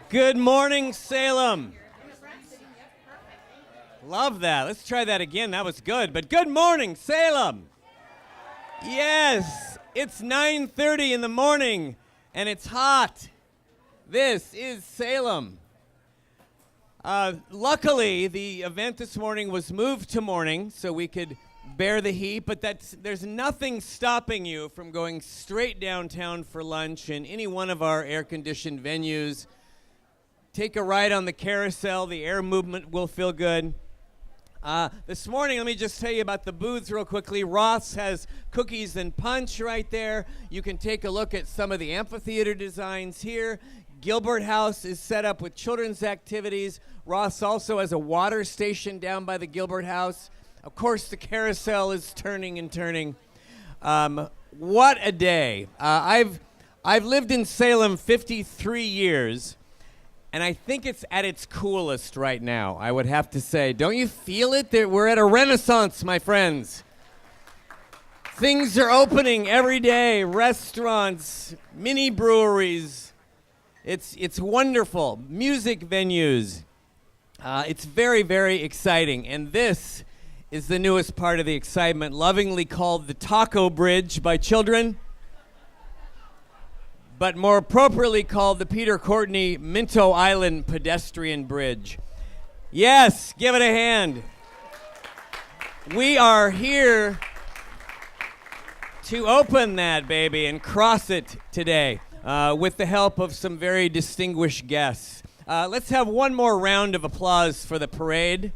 Good morning, Salem. Love that. Let's try that again. That was good. But good morning, Salem. Yes, it's 9:30 in the morning, and it's hot. This is Salem. Luckily, the event this morning was moved to morning so we could bear the heat, but there's nothing stopping you from going straight downtown for lunch in any one of our air-conditioned venues. Take a ride on the carousel. The air movement will feel good. This morning, let me just tell you about the booths real quickly. Ross has cookies and punch right there. You can take a look at some of the amphitheater designs here. Gilbert House is set up with children's activities. Ross also has a water station down by the Gilbert House. Of course, the carousel is turning and turning. What a day. I've lived in Salem 53 years. And I think it's at its coolest right now, I would have to say. Don't you feel it? We're at a renaissance, my friends. Things are opening every day. Restaurants, mini breweries. It's wonderful. Music venues. It's very, very exciting. And this is the newest part of the excitement, lovingly called the Taco Bridge by children, but more appropriately called the Peter Courtney Minto Island Pedestrian Bridge. Yes, give it a hand. We are here to open that baby and cross it today with the help of some very distinguished guests. Let's have one more round of applause for the parade.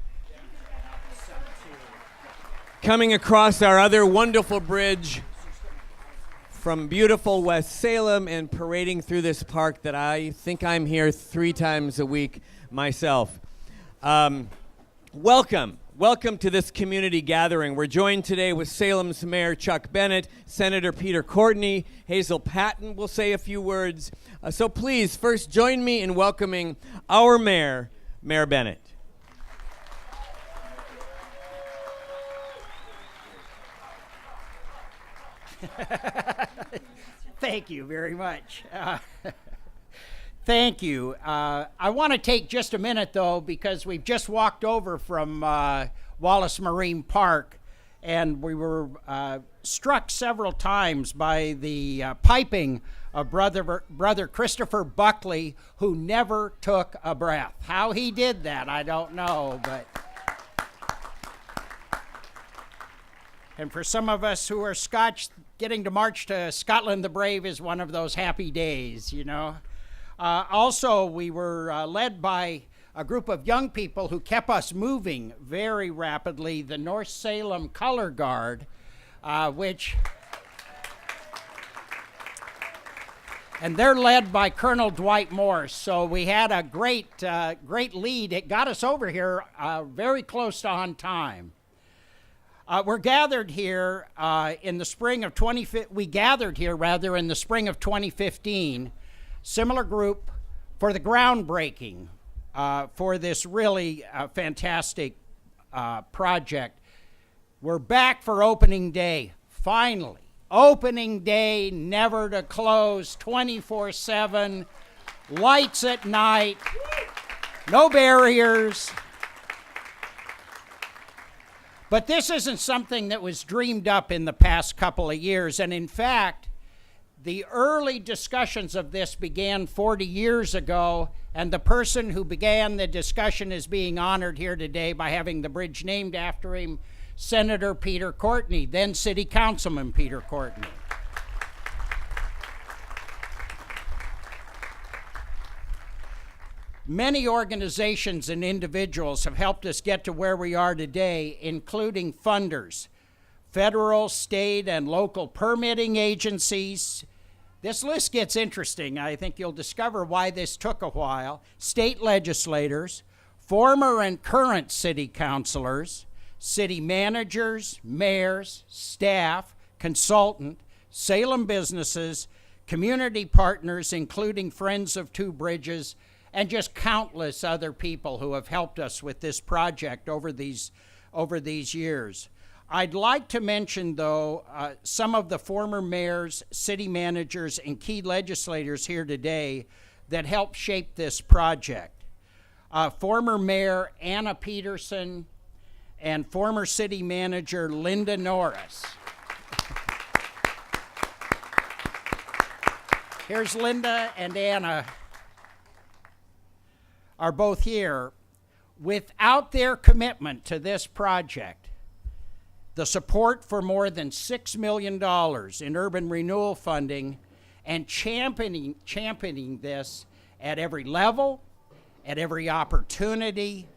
Coming across our other wonderful bridge from beautiful West Salem and parading through this park that I think I'm here 3 times a week myself. Welcome to this community gathering. We're joined today with Salem's Mayor Chuck Bennett, Senator Peter Courtney, Hazel Patton will say a few words. So please, first join me in welcoming our mayor, Mayor Bennett. Thank you very much. Thank you. I want to take just a minute, though, because we've just walked over from Wallace Marine Park, and we were struck several times by the piping of Brother Christopher Buckley, who never took a breath. How he did that, I don't know, but... And for some of us who are Scotch, getting to march to Scotland the Brave is one of those happy days, you know. Also, we were led by a group of young people who kept us moving very rapidly, the North Salem Color Guard, and they're led by Colonel Dwight Morse. So we had a great lead. It got us over here very close to on time. We're gathered here in the spring of 2015, similar group for the groundbreaking for this really fantastic project. We're back for opening day, finally. Opening day, never to close, 24/7, lights at night, no barriers. But this isn't something that was dreamed up in the past couple of years. And in fact, the early discussions of this began 40 years ago. And the person who began the discussion is being honored here today by having the bridge named after him, Senator Peter Courtney, then City Councilman Peter Courtney. Many organizations and individuals have helped us get to where we are today, including funders, federal, state, and local permitting agencies. This list gets interesting. I think you'll discover why this took a while. State legislators, former and current city councilors, city managers, mayors, staff, consultant, Salem businesses, community partners, including Friends of Two Bridges, and just countless other people who have helped us with this project over these years. I'd like to mention, though, some of the former mayors, city managers, and key legislators here today that helped shape this project. Former Mayor Anna Peterson and former city manager Linda Norris. Here's Linda and Anna are both here. Without their commitment to this project, the support for more than $6 million in urban renewal funding, and championing this at every level, at every opportunity,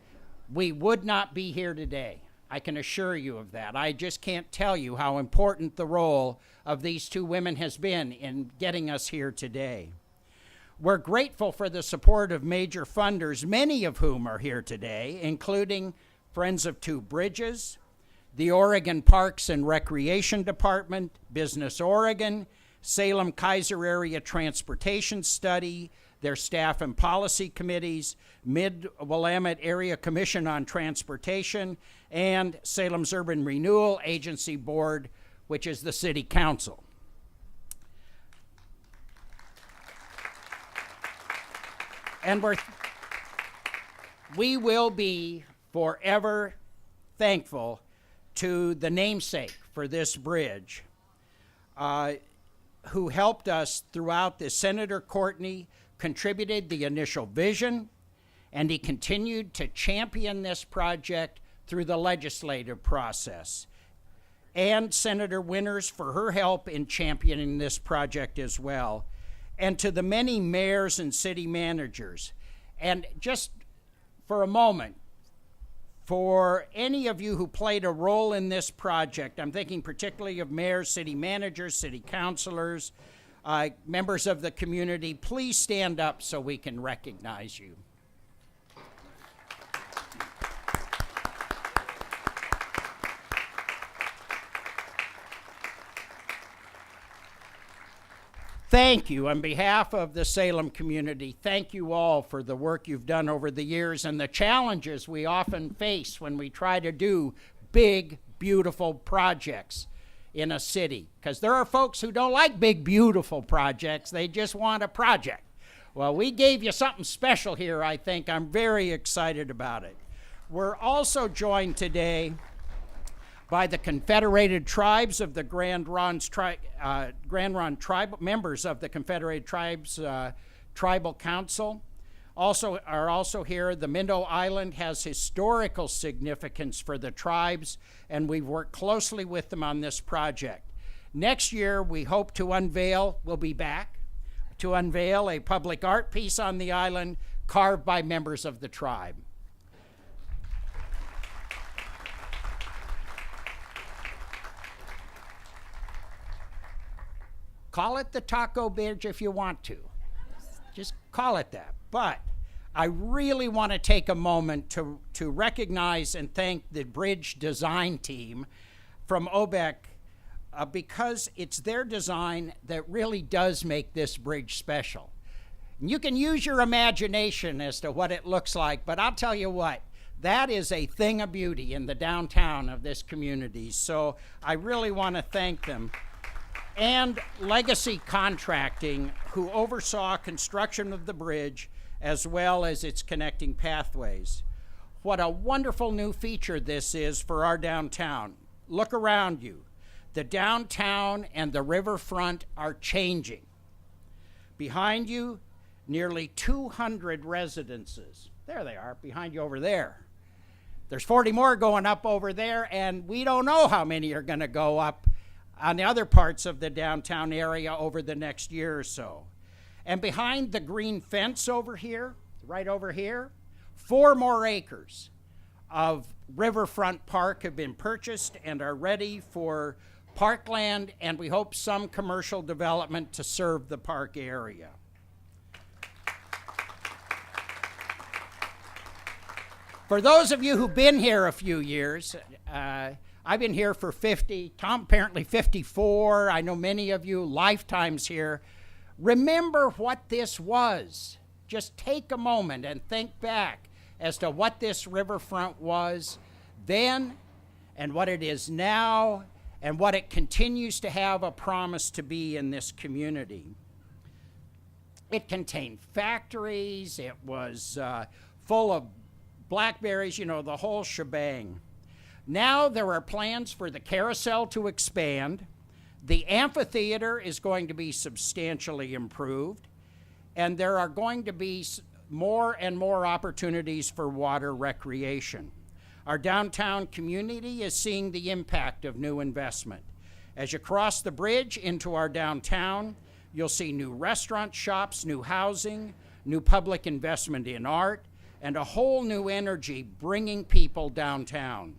we would not be here today. I can assure you of that. I just can't tell you how important the role of these two women has been in getting us here today. We're grateful for the support of major funders, many of whom are here today, including Friends of Two Bridges, the Oregon Parks and Recreation Department, Business Oregon, Salem Kaiser Area Transportation Study, their staff and policy committees, Mid-Willamette Area Commission on Transportation, and Salem's Urban Renewal Agency Board, which is the City Council. And we will be forever thankful to the namesake for this bridge, who helped us throughout this. Senator Courtney contributed the initial vision, and he continued to champion this project through the legislative process. And Senator Winters for her help in championing this project as well. And to the many mayors and city managers. And just for a moment, for any of you who played a role in this project, I'm thinking particularly of mayors, city managers, city councilors, members of the community, please stand up so we can recognize you. Thank you. On behalf of the Salem community, thank you all for the work you've done over the years and the challenges we often face when we try to do big, beautiful projects in a city. Because there are folks who don't like big, beautiful projects. They just want a project. Well, we gave you something special here, I think. I'm very excited about it. We're also joined today by the Confederated Tribes of the Grand Ronde Tribal members of the Confederated Tribes Tribal Council. Also here, the Minto Island has historical significance for the tribes, and we've worked closely with them on this project. Next year, we hope to unveil, we'll be back, to unveil a public art piece on the island carved by members of the tribe. Call it the Taco Bridge if you want to. Just call it that. But I really want to take a moment to recognize and thank the bridge design team from OBEC because it's their design that really does make this bridge special. And you can use your imagination as to what it looks like, but I'll tell you what, that is a thing of beauty in the downtown of this community. So I really want to thank them. And Legacy Contracting, who oversaw construction of the bridge as well as its connecting pathways. What a wonderful new feature this is for our downtown. Look around you. The downtown and the riverfront are changing. Behind you, nearly 200 residences. There they are, behind you over there. There's 40 more going up over there, and we don't know how many are going to go up on the other parts of the downtown area over the next year or so. And behind the green fence over here, right over here, 4 more acres of riverfront park have been purchased and are ready for parkland, and we hope some commercial development to serve the park area. For those of you who've been here a few years, I've been here for 50, Tom apparently 54. I know many of you lifetimes here. Remember what this was just take a moment and think back as to what this riverfront was then and what it is now and what it continues to have a promise to be in this community. It contained factories, it was full of blackberries, you know, the whole shebang. Now there are plans for the carousel to expand. The amphitheater is going to be substantially improved, and there are going to be more and more opportunities for water recreation. Our downtown community is seeing the impact of new investment. As you cross the bridge into our downtown, you'll see new restaurant shops, new housing, new public investment in art, and a whole new energy bringing people downtown.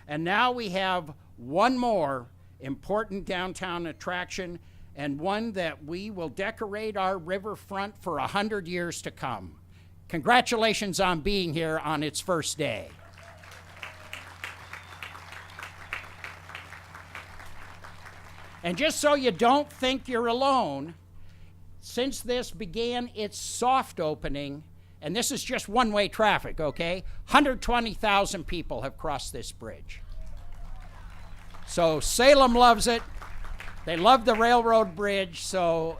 And now we have one more important downtown attraction, and one that we will decorate our riverfront for 100 years to come. Congratulations on being here on its first day. And just so you don't think you're alone, since this began its soft opening, and this is just one-way traffic, okay? 120,000 people have crossed this bridge. So Salem loves it. They love the railroad bridge. So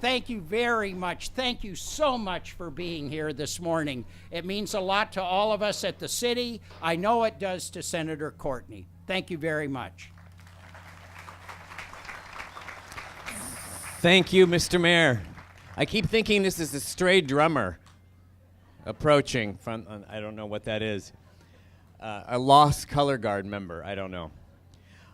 thank you very much. Thank you so much for being here this morning. It means a lot to all of us at the city. I know it does to Senator Courtney. Thank you very much. Thank you, Mr. Mayor. I keep thinking this is a stray drummer approaching from, I don't know what that is. A lost color guard member, I don't know.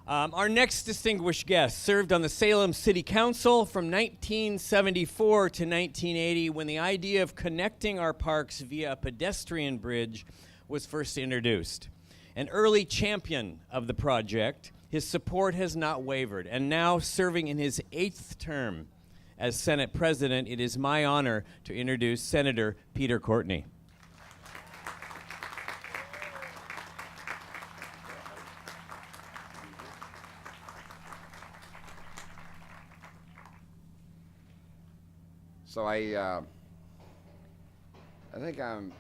Our next distinguished guest served on the Salem City Council from 1974 to 1980 when the idea of connecting our parks via a pedestrian bridge was first introduced. An early champion of the project, his support has not wavered, and now serving in his 8th term as Senate President, it is my honor to introduce Senator Peter Courtney. So I think I'm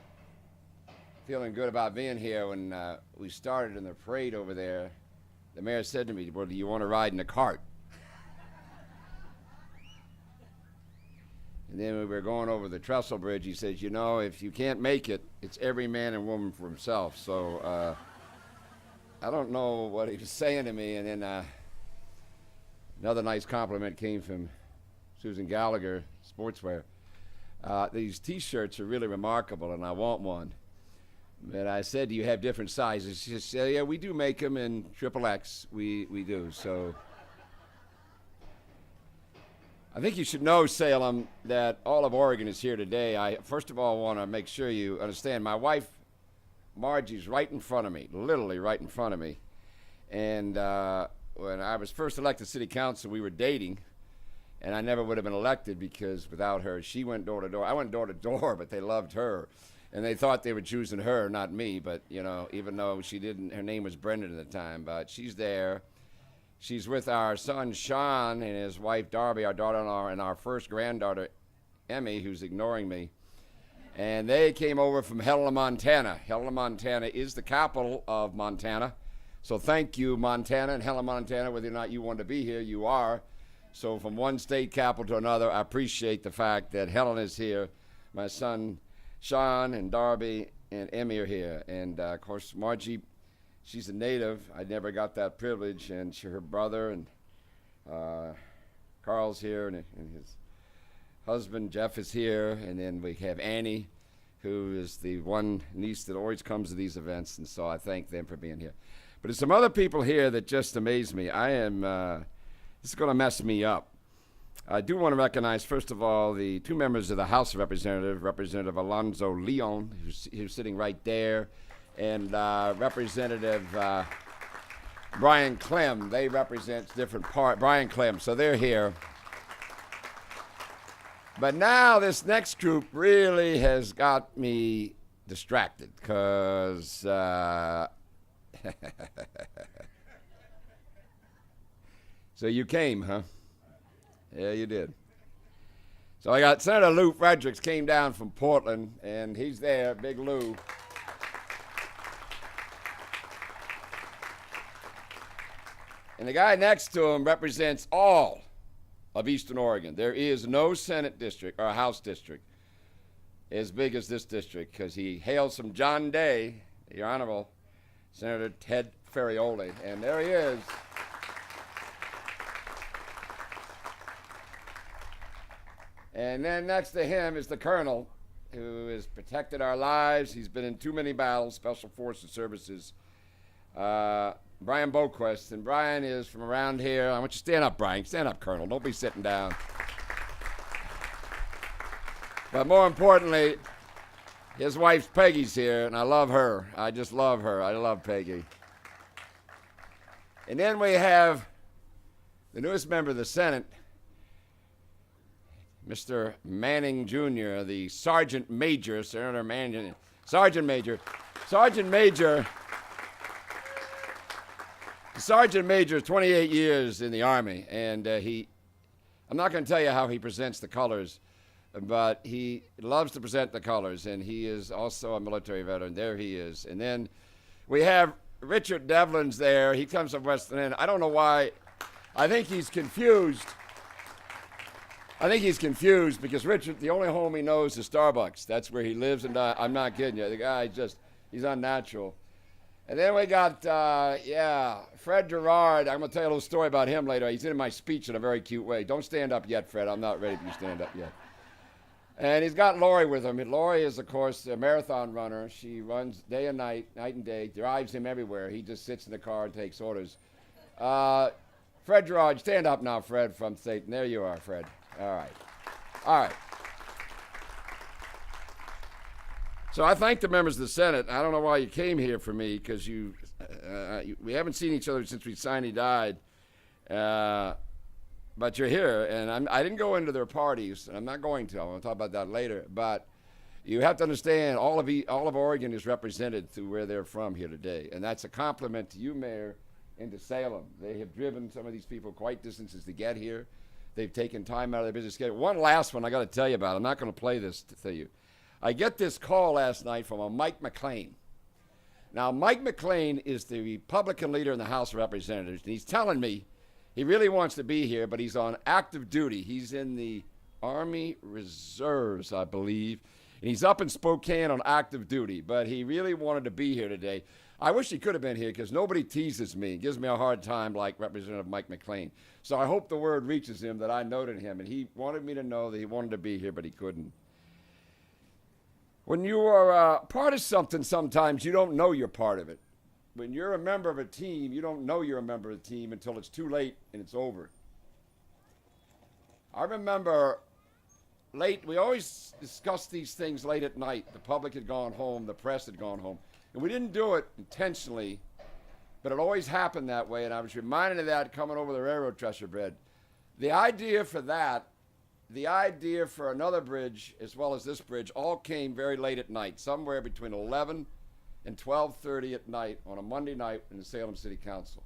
feeling good about being here. When we started in the parade over there, the mayor said to me, well, do you want to ride in a cart? And then we were going over the trestle bridge. He says, you know, if you can't make it, it's every man and woman for himself. So I don't know what he was saying to me. And then another nice compliment came from Susan Gallagher, Sportswear. These T-shirts are really remarkable, and I want one. But I said, do you have different sizes? She said, yeah, we do make them in XXX. We do. So I think you should know, Salem, that all of Oregon is here today. I first of all want to make sure you understand. My wife, Margie's right in front of me, literally right in front of me. And when I was first elected city council, we were dating. And I never would have been elected because without her, she went door to door. I went door to door, but they loved her. And they thought they were choosing her, not me. But, you know, even though she didn't, her name was Brendan at the time. But she's there. She's with our son, Sean, and his wife, Darby, our daughter-in-law, and our first granddaughter, Emmy, who's ignoring me. And they came over from Helena, Montana. Helena, Montana is the capital of Montana. So thank you, Montana and Helena, Montana. Whether or not you want to be here, you are. So from one state capital to another, I appreciate the fact that Helen is here. My son, Sean, and Darby, and Emmy are here. And, of course, Margie, she's a native. I never got that privilege. And her brother and Carl's here, and his husband, Jeff, is here. And then we have Annie, who is the one niece that always comes to these events. And so I thank them for being here. But there's some other people here that just amaze me. This is going to mess me up. I do want to recognize, first of all, the two members of the House of Representatives, Representative Alonzo Leon, who's sitting right there, and Representative Brian Clem. They represent different parts. Brian Clem, so they're here. But now this next group really has got me distracted because so you came, huh? Yeah, you did. So I got Senator Lou Fredericks came down from Portland, and he's there, Big Lou. And the guy next to him represents all of Eastern Oregon. There is no Senate district or House district as big as this district because he hails from John Day, the Honorable Senator Ted Ferrioli. And there he is. And then next to him is the Colonel, who has protected our lives. He's been in too many battles, Special Forces Services. Brian Boquist. And Brian is from around here. I want you to stand up, Brian. Stand up, Colonel. Don't be sitting down. But more importantly, his wife Peggy's here, and I love her. I just love her. I love Peggy. And then we have the newest member of the Senate, Mr. Manning Jr., the Sergeant Major, Senator Manning, Sergeant Major. Sergeant Major, 28 years in the Army, and I'm not going to tell you how he presents the colors, but he loves to present the colors, and he is also a military veteran. There he is. And then we have Richard Devlin's there. He comes from Western End. I don't know why. I think he's confused. Because Richard, the only home he knows is Starbucks. That's where he lives and dies. I'm not kidding you. The guy he's unnatural. And then we got, Fred Gerard. I'm going to tell you a little story about him later. He's in my speech in a very cute way. Don't stand up yet, Fred. I'm not ready for you to stand up yet. And he's got Lori with him. And Lori is, of course, a marathon runner. She runs day and night, night and day, drives him everywhere. He just sits in the car and takes orders. Fred Gerard, stand up now, Fred, from Satan. There you are, Fred. All right. So I thank the members of the Senate. I don't know why you came here for me, because we haven't seen each other since we signed he died. But you're here, and I didn't go into their parties, and I'm not going to. I'm going to talk about that later. But you have to understand, all of Oregon is represented through where they're from here today, and that's a compliment to you, Mayor, and to Salem. They have driven some of these people quite distances to get here. They've taken time out of their business schedule. One last one I got to tell you about. I'm not going to play this to you. I get this call last night from a Mike McLean. Now, Mike McLean is the Republican leader in the House of Representatives, and he's telling me he really wants to be here, but he's on active duty. He's in the Army Reserves, I believe, and he's up in Spokane on active duty, but he really wanted to be here today. I wish he could have been here, because nobody teases me and gives me a hard time like Representative Mike McLean. So I hope the word reaches him that I noted him, and he wanted me to know that he wanted to be here, but he couldn't. When you are part of something, sometimes you don't know you're part of it. When you're a member of a team, you don't know you're a member of the team until it's too late and it's over. I remember we always discussed these things late at night. The public had gone home, the press had gone home. And we didn't do it intentionally, but it always happened that way, and I was reminded of that coming over the railroad trestle bed. The idea for that, the idea for another bridge, as well as this bridge, all came very late at night, somewhere between 11 and 12:30 at night on a Monday night in the Salem City Council.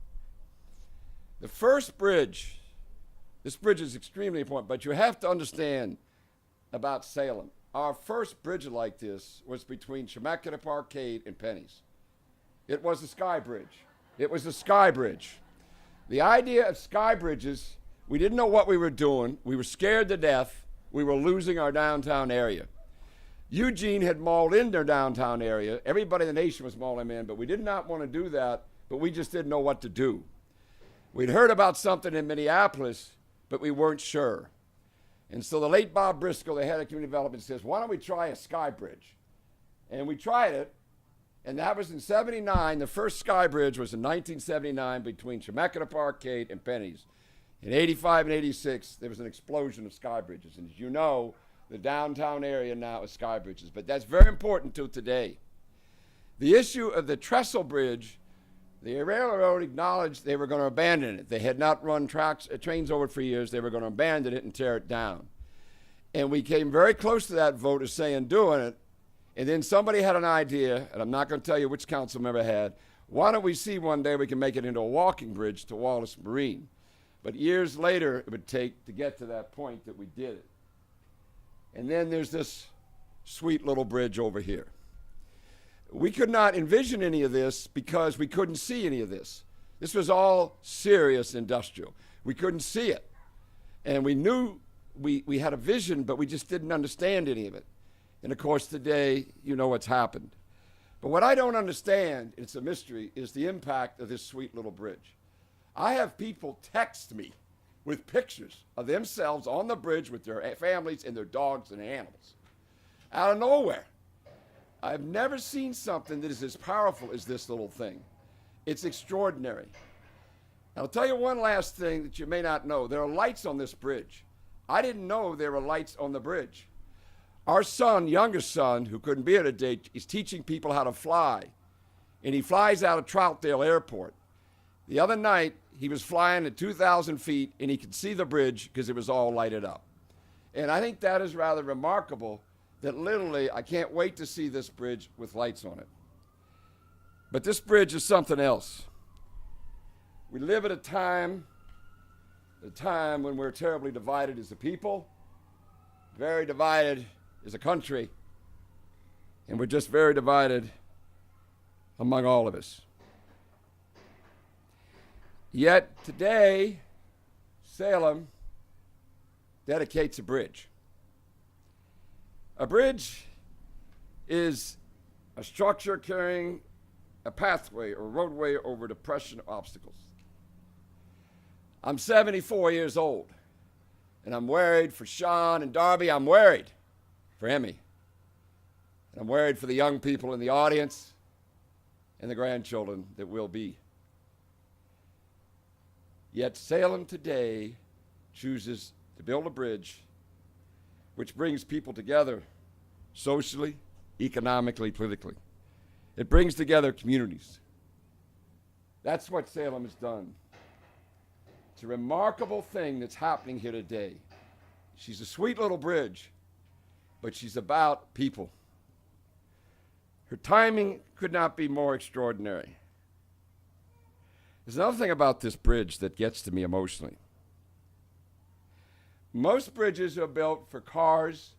The first bridge, this bridge is extremely important, but you have to understand about Salem. Our first bridge like this was between Chemeketa Parkade and Penny's. It was a sky bridge. It was a sky bridge. The idea of sky bridges, we didn't know what we were doing. We were scared to death. We were losing our downtown area. Eugene had mauled in their downtown area. Everybody in the nation was mauling in, but we did not want to do that, but we just didn't know what to do. We'd heard about something in Minneapolis, but we weren't sure. And so the late Bob Briscoe, the head of community development, says, why don't we try a sky bridge? And we tried it, and that was in 79. The first sky bridge was in 1979 between Chemeketa Parkade and Penny's. In 85 and 86, there was an explosion of sky bridges. And as you know, the downtown area now is sky bridges. But that's very important to today. The issue of the trestle bridge, the railroad acknowledged they were going to abandon it. They had not run trains over it for years. They were going to abandon it and tear it down. And we came very close to that vote of saying doing it. And then somebody had an idea, and I'm not going to tell you which council member had, why don't we see one day we can make it into a walking bridge to Wallace Marine? But years later, it would take to get to that point that we did it. And then there's this sweet little bridge over here. We could not envision any of this because we couldn't see any of this. This was all serious industrial. We couldn't see it. And we knew we had a vision, but we just didn't understand any of it. And of course, today, you know what's happened. But what I don't understand, it's a mystery, is the impact of this sweet little bridge. I have people text me with pictures of themselves on the bridge with their families and their dogs and animals. Out of nowhere. I've never seen something that is as powerful as this little thing. It's extraordinary. I'll tell you one last thing that you may not know. There are lights on this bridge. I didn't know there were lights on the bridge. Our son, youngest son, who couldn't be here today, is teaching people how to fly. And he flies out of Troutdale Airport. The other night, he was flying at 2,000 feet, and he could see the bridge because it was all lighted up. And I think that is rather remarkable that literally, I can't wait to see this bridge with lights on it. But this bridge is something else. We live at a time when we're terribly divided as a people, very divided as a country, and we're just very divided among all of us. Yet today, Salem dedicates a bridge. A bridge is a structure carrying a pathway or roadway over depression obstacles. I'm 74 years old, and I'm worried for Sean and Darby. I'm worried for Emmy. And I'm worried for the young people in the audience and the grandchildren that will be. Yet Salem today chooses to build a bridge which brings people together socially, economically, politically. It brings together communities. That's what Salem has done. It's a remarkable thing that's happening here today. She's a sweet little bridge, but she's about people. Her timing could not be more extraordinary. There's another thing about this bridge that gets to me emotionally. Most bridges are built for cars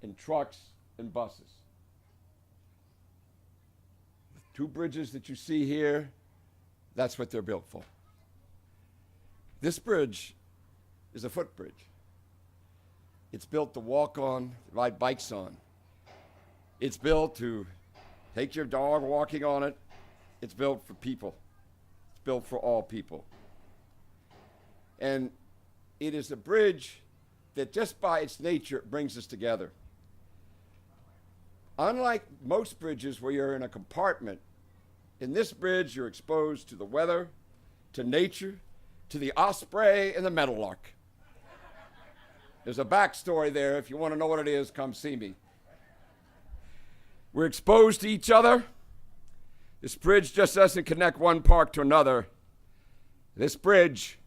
and trucks and buses. The two bridges that you see here, that's what they're built for. This bridge is a footbridge. It's built to walk on, ride bikes on. It's built to take your dog walking on it. It's built for people. It's built for all people. And it is a bridge that just by its nature brings us together. Unlike most bridges where you're in a compartment, in this bridge you're exposed to the weather, to nature, to the osprey and the meadowlark. There's a backstory there. If you want to know what it is, come see me. We're exposed to each other. This bridge just doesn't connect one park to another. This bridge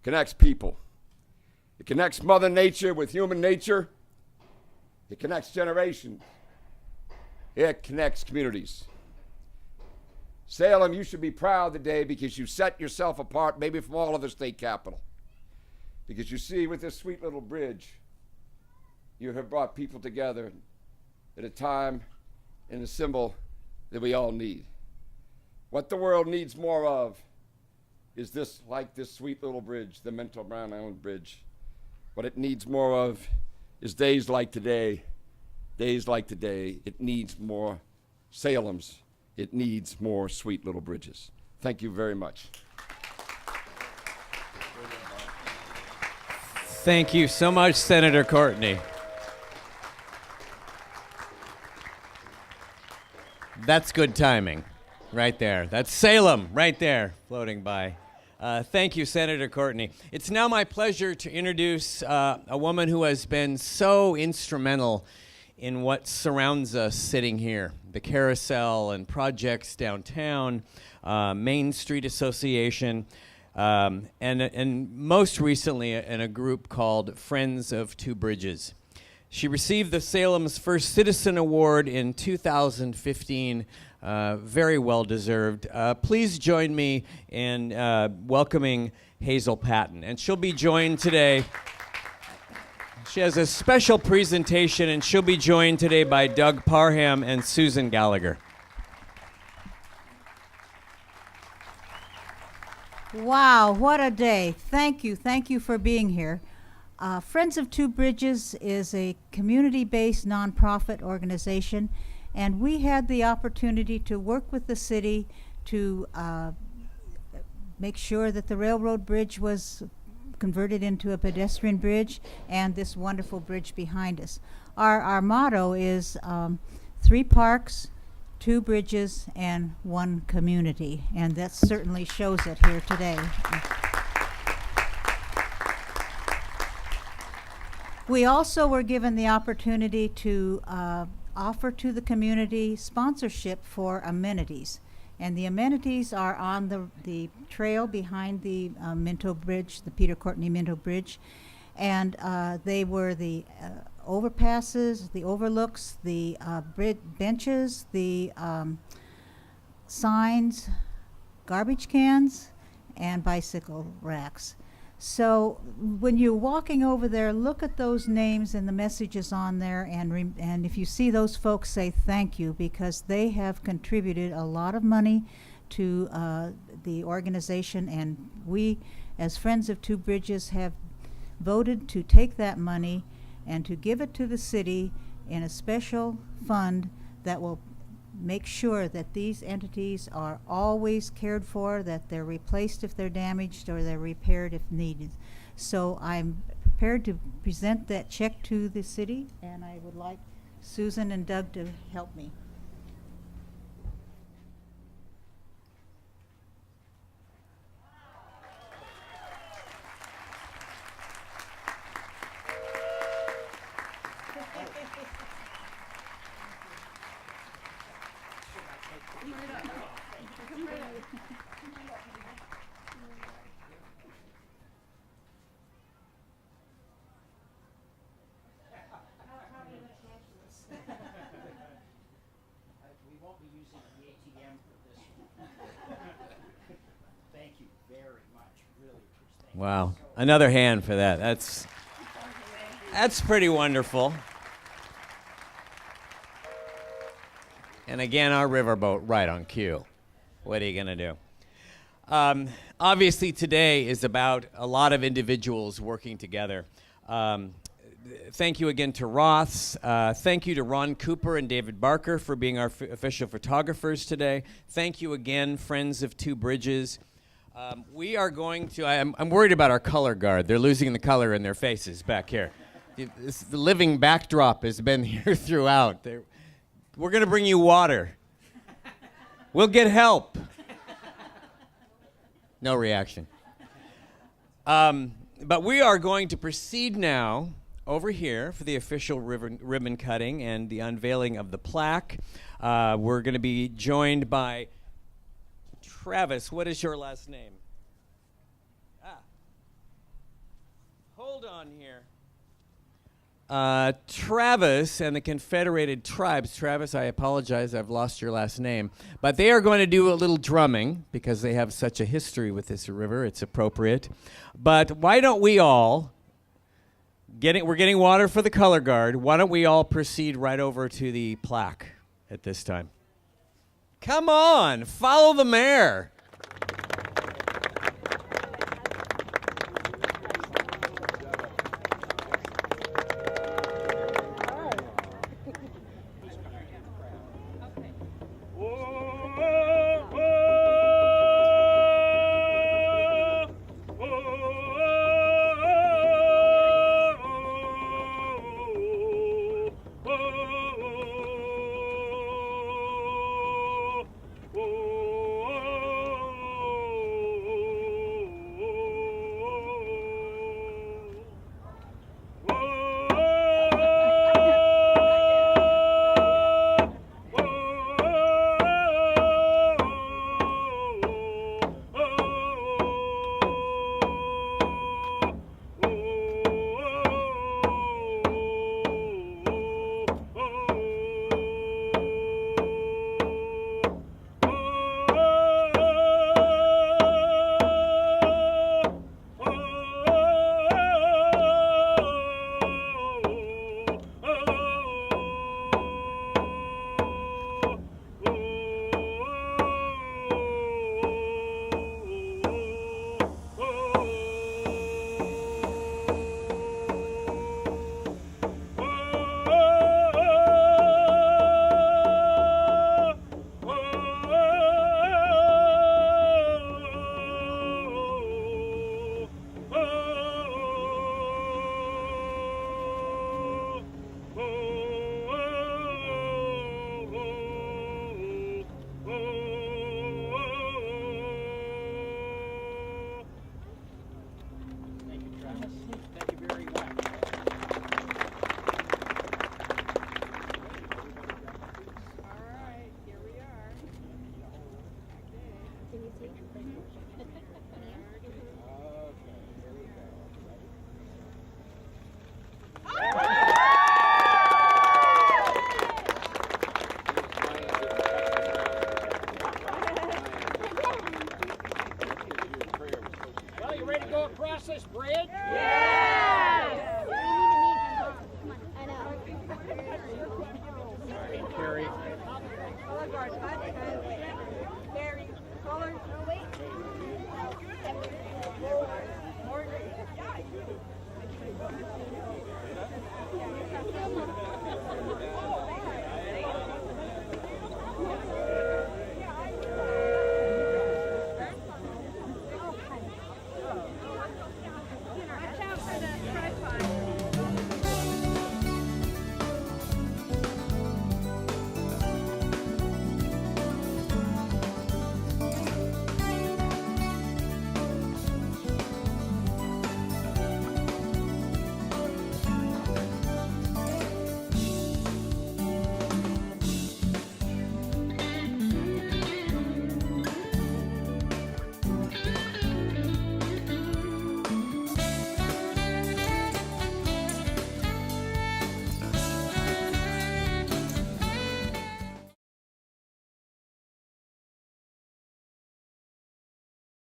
connects people. It connects Mother Nature with human nature. It connects generations. It connects communities. Salem, you should be proud today because you set yourself apart maybe from all of the state capital. Because you see, with this sweet little bridge, you have brought people together at a time and a symbol that we all need. What the world needs more of is this, like this sweet little bridge, the Minto Brown Island Bridge. What it needs more of is days like today. Days like today, it needs more Salems. It needs more sweet little bridges. Thank you very much. Thank you so much, Senator Courtney. That's good timing, right there. That's Salem, right there, floating by. Thank you, Senator Courtney. It's now my pleasure to introduce a woman who has been so instrumental in what surrounds us sitting here. The Carousel and projects downtown, Main Street Association, and most recently in a group called Friends of Two Bridges. She received the Salem's First Citizen Award in 2015, very well deserved. Please join me in welcoming Hazel Patton, and she'll be joined today. She has a special presentation, and she'll be joined today by Doug Parham and Susan Gallagher. Wow, what a day. Thank you for being here. Friends of Two Bridges is a community-based nonprofit organization, and we had the opportunity to work with the city to make sure that the railroad bridge was converted into a pedestrian bridge, and this wonderful bridge behind us. Our motto is 3 parks, 2 bridges, and 1 community, and that certainly shows it here today. We also were given the opportunity to offer to the community sponsorship for amenities. And the amenities are on the trail behind the Minto Bridge, the Peter Courtney Minto Bridge. And they were the overpasses, the overlooks, the benches, the signs, garbage cans, and bicycle racks. So when you're walking over there, look at those names and the messages on there, and if you see those folks, say thank you, because they have contributed a lot of money to the organization, and we, as Friends of Two Bridges, have voted to take that money and to give it to the city in a special fund that will make sure that these entities are always cared for, that they're replaced if they're damaged, or they're repaired if needed. So I'm prepared to present that check to the city, and I would like Susan and Doug to help me. We won't be using the ATM for this one. Thank you very much. Really appreciate it. Wow. Another hand for that. That's pretty wonderful. And again, our riverboat right on cue. What are you going to do? Obviously, today is about a lot of individuals working together. Thank you again to Roths. Thank you to Ron Cooper and David Barker for being our official photographers today. Thank you again, Friends of Two Bridges. We are going to, I'm worried about our color guard. They're losing the color in their faces back here. The living backdrop has been here throughout. We're going to bring you water. We'll get help. No reaction. But we are going to proceed now over here for the official ribbon cutting and the unveiling of the plaque. We're going to be joined by Travis. What is your last name? Hold on here. Travis and the Confederated Tribes. Travis, I apologize, I've lost your last name. But they are going to do a little drumming because they have such a history with this river. It's appropriate. But why don't we all, we're getting water for the color guard. Why don't we all proceed right over to the plaque at this time? Come on, follow the mayor. Oh across this bridge? Yes!